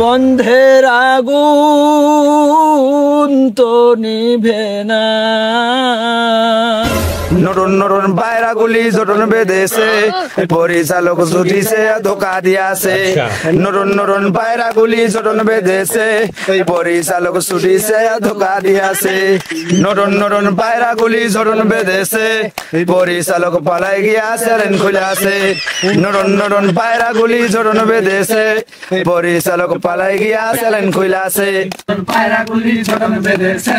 বন্ধের আগুন তো নিভে না, নতুন নতুন পায়রা গুলি জোটন বেঁধেছে, পরিচালক ছুটিছে ধোকা দিয়াছে। নতুন নতুন পায়রা গুলি জোটন বেঁধেছে, পরিচালক ছুটিছে ধোকা দিয়াছে। নতুন নতুন পায়রা গুলি জোটন বেঁধেছে, পরিচালক পালাই গিয়া চ্যালেঞ্জ খুলেছে। নতুন নতুন পায়রা গুলি জোটন বেঁধেছে, পরিচালক পালাই গিয়া চ্যালেঞ্জ খুলেছে। পায়রা গুলি জোটন বেঁধেছে,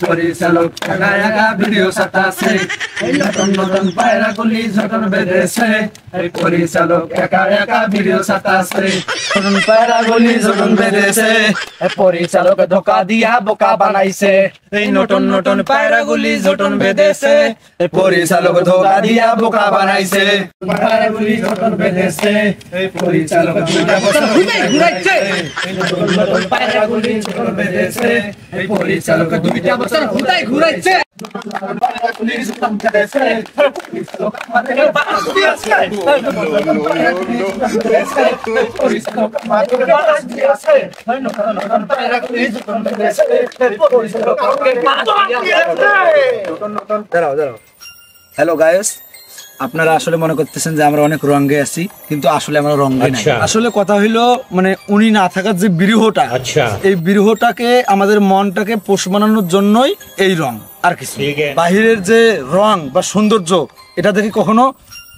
পরিচালক একা একা ভিডিও সাতাছে। নতুন নতুন পায়রা গুলি জোটন বেঁধেছে, পরিচালক একা একা ভিডিও সাতাছে। নতুন পায়রা গুলি জোটন বেঁধেছে, পরিচালক ধোকা দিয়া বোকা বানাইছে। এই নতুন নতুন পায়রা গুলি জোটন বেঁধেছে, পরিচালক ধোকা দিয়া বোকা বানাইছে। পায়রা গুলি জোটন বেঁধেছে, পরিচালক দুইটা বছর ঘুরাইছে। নতুন নতুন পায়রা গুলি জোটন বেঁধেছে, পরিচালক দুইটা বছর ঘুরাইছে। হ্যালো গাইস, আপনারা আসলে মনে করতেছেন যে আমরা অনেক রঙে আছি, কিন্তু আসলে আমরা রঙে নাই। আসলে কথা হইলো মানে উনি না থাকার যে বিরহটা, এই বিরহটাকে আমাদের মনটাকে পোষ মানানোর জন্যই এই রং, আর কিছু। বাহিরের যে রং বা সৌন্দর্য, এটা দেখে কখনো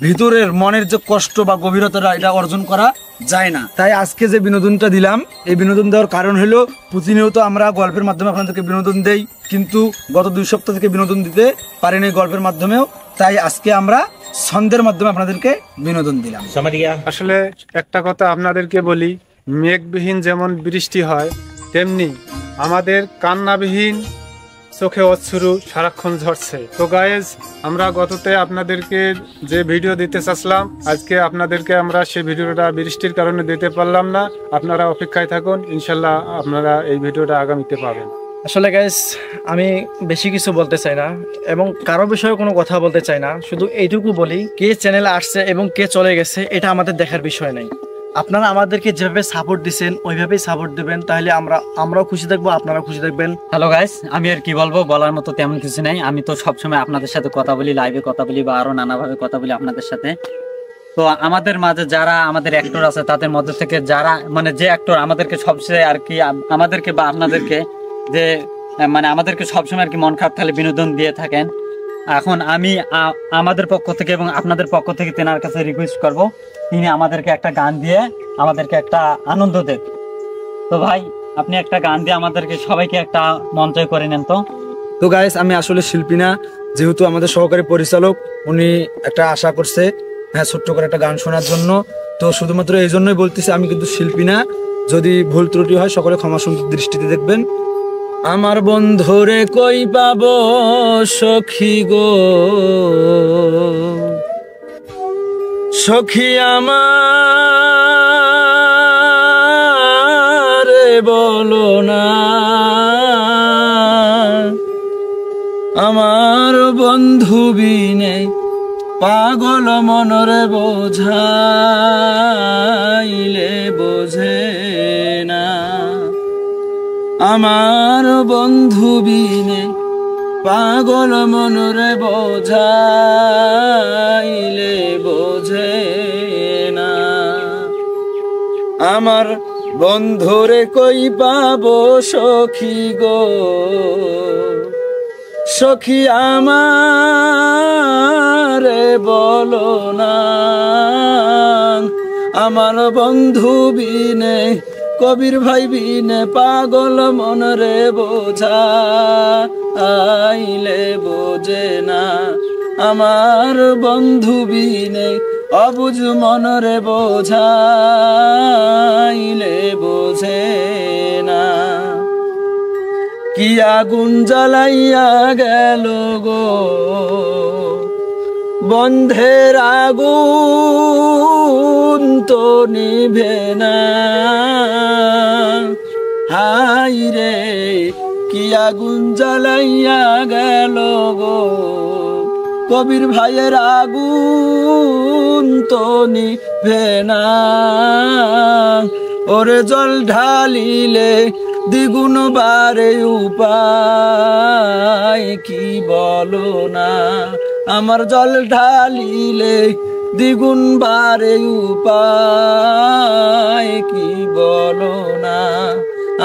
ভিতরের মনের যে কষ্ট বা গভীরতাটা এটা অর্জন করা যায় না। তাই আজকে যে বিনোদনটা দিলাম, এই বিনোদন দেওয়ার কারণ হলো প্রতিনিয়ত আমরা গল্পের মাধ্যমে আপনাদেরকে বিনোদন দেই, কিন্তু গত 2 সপ্তাহ থেকে বিনোদন দিতে পারিনি গল্পের মাধ্যমেও। তাই আজকে আমরা ছন্দের মাধ্যমে আপনাদেরকে বিনোদন দিলাম। আসলে একটা কথা আপনাদেরকে বলি, মেঘবিহীন যেমন বৃষ্টি হয়, তেমনি আমাদের কান্নাবিহীন চোখে অশ্রু সারাক্ষণ ঝরছে। তো গাইজ, আমরা গততে আপনাদেরকে যে ভিডিও দিতে চাচ্ছিলাম, আজকে আপনাদেরকে আমরা সেই ভিডিওটা বৃষ্টির কারণে দিতে পারলাম না। আপনারা অপেক্ষায় থাকুন, ইনশাল্লাহ আপনারা এই ভিডিওটা আগামীতে পাবেন। আসলে গাইস, আমি বেশি কিছু বলতে চাই না এবং কারো বিষয়ে কোনো কথা বলতে চাই না। শুধু এইটুকু বলি, কে চ্যানেলে আসছে এবং কে চলে গেছে এটা আমাদের দেখার বিষয় নাই। আপনারা আমাদেরকে যেভাবে সাপোর্ট দিচ্ছেন ওইভাবেই সাপোর্ট দিবেন, তাহলে আমরাও খুশি থাকবো, আপনারাও খুশি থাকবেন। হ্যালো গাইস, আমি আর কি বলবো, বলার মতো তেমন কিছু নাই। আমি তো সবসময় আপনাদের সাথে কথা বলি, লাইভে কথা বলি বা আরো নানাভাবে কথা বলি আপনাদের সাথে। তো আমাদের মাঝে যারা আমাদের অ্যাক্টর আছে, তাদের মধ্যে থেকে যারা মানে যে অ্যাক্টর আমাদেরকে সবচেয়ে আর কি আমাদেরকে বা আপনাদেরকে যে মানে আমাদেরকে সবসময় আর কি মন খারাপ থাকলে বিনোদন দিয়ে থাকেন, এখন আমি আমাদের পক্ষ থেকে এবং আপনাদের পক্ষ থেকে তেনার কাছে রিকোয়েস্ট করব, তিনি আমাদেরকে একটা গান দিয়ে আমাদেরকে একটা আনন্দ দেন। তো ভাই, আপনি একটা গান দিয়ে আমাদেরকে সবাইকে একটা মন জয় করে নেন। তো গাইস, আমি আসলে শিল্পী না, যেহেতু আমাদের সহকারী পরিচালক উনি একটা আশা করছে হ্যাঁ ছোট্ট করে একটা গান শোনার জন্য। তো শুধুমাত্র এই জন্যই বলতেছি, আমি কিন্তু শিল্পী না। যদি ভুল ত্রুটি হয় সকলে ক্ষমা সুন্দর দৃষ্টিতে দেখবেন। আমার বন্ধুরে কই পাবো সখী গো, সখী আমার বলো না, আমার বন্ধু বিনে পাগল মনরে বোঝাইলে বোঝে না, আমার বন্ধু বিনে পাগল মনরে বোঝাইলে বোঝে না, আমার বন্ধুরে কই পাবো সখী গো, সখী আমারে বলো না, আমার বন্ধু বিনে কবির ভাই বিনে পাগল মনরে বোঝাইলে বোঝে না, আমার বন্ধু বিনে অবুঝ মনরে বোঝাইলে বোঝে না। কি আগুন জ্বালাইয়া গেল গো, বন্ধের আগুন তো নিভে না, হাই রে কি আগুন জ্বালাইয়া গেল গো, কবির ভাইয়ের আগুন তো নিভে না, ওরে জল ঢালিলে দ্বিগুণ বারে উপায় কি বলো না, আমার জল ঢালিলে দ্বিগুণ বারে উপায় কি বলো না,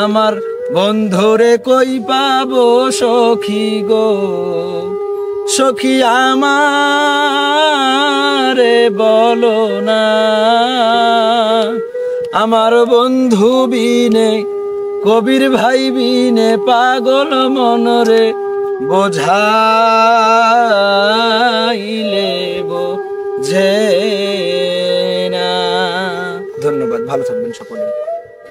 আমার বন্ধুরে কই পাবো সখী গো, সখী আমারে বলো না, আমার বন্ধু বিনে কবির ভাই বিনে পাগল মনরে বোঝাইলে বোঝে না। ধন্যবাদ, ভালো থাকবেন সকলে।